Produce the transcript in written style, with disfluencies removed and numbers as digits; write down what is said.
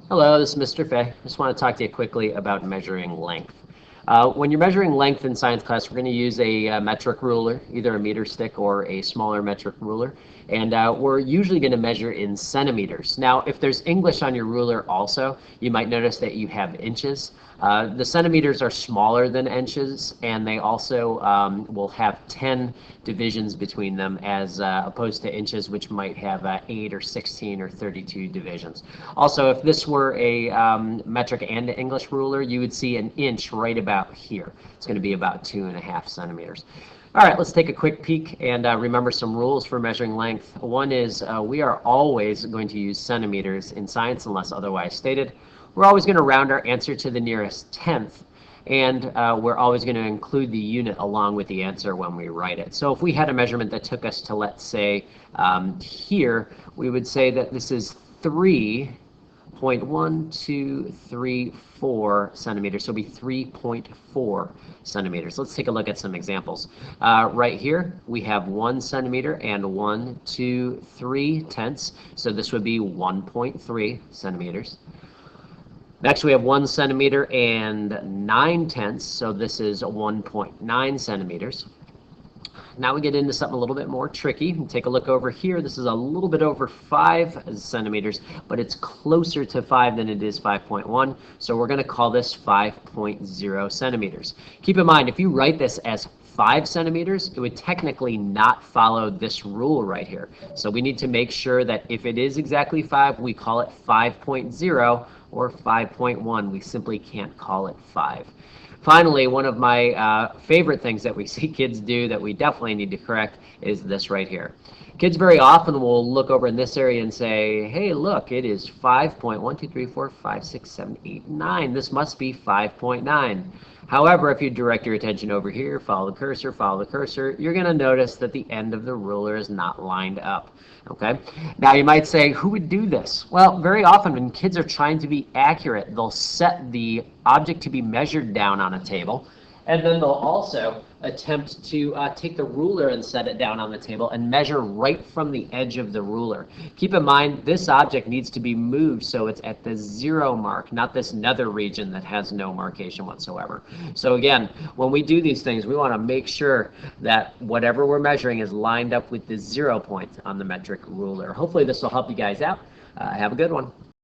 Hello, this is Mr. Fay. I just want to talk to you quickly about measuring length. When you're measuring length in science class, we're going to use a metric ruler, either a meter stick or a smaller metric ruler. And we're usually going to measure in centimeters. Now, if there's English on your ruler also, you might notice that you have inches. The centimeters are smaller than inches, and they also will have 10 divisions between them as opposed to inches, which might have 8 or 16 or 32 divisions. Also, if this were a metric and English ruler, you would see an inch right about here. It's going to be about 2.5 centimeters. All right, let's take a quick peek and remember some rules for measuring length. One is we are always going to use centimeters in science unless otherwise stated. We're always going to round our answer to the nearest tenth, and we're always going to include the unit along with the answer when we write it. So if we had a measurement that took us to, let's say, here, we would say that this is 3.1234 centimeters, so it'll be 3.4 centimeters. Let's take a look at some examples. Right here, we have 1 centimeter and 1, 2, 3 tenths, so this would be 1.3 centimeters. Next, we have 1 centimeter and 9 tenths, so this is 1.9 centimeters. Now we get into something a little bit more tricky. Take a look over here. This is a little bit over 5 centimeters, but it's closer to 5 than it is 5.1, so we're going to call this 5.0 centimeters. Keep in mind, if you write this as 5 centimeters, it would technically not follow this rule right here. So we need to make sure that if it is exactly 5, we call it 5.0 or 5.1. We simply can't call it 5. Finally, one of my favorite things that we see kids do that we definitely need to correct is this right here. Kids very often will look over in this area and say, hey, look, it is 5.1, 2, 3, 4, 5, 6, 7, 8, 9. This must be 5.9. However, if you direct your attention over here, follow the cursor, you're going to notice that the end of the ruler is not lined up. Okay. Now you might say, who would do this? Well, very often when kids are trying to be accurate, they'll set the object to be measured down on a table, and then they'll also attempt to take the ruler and set it down on the table and measure right from the edge of the ruler. Keep in mind, this object needs to be moved so it's at the 0 mark, not this nether region that has no markation whatsoever. So again, when we do these things, we want to make sure that whatever we're measuring is lined up with the 0 point on the metric ruler. Hopefully this will help you guys out. Have a good one.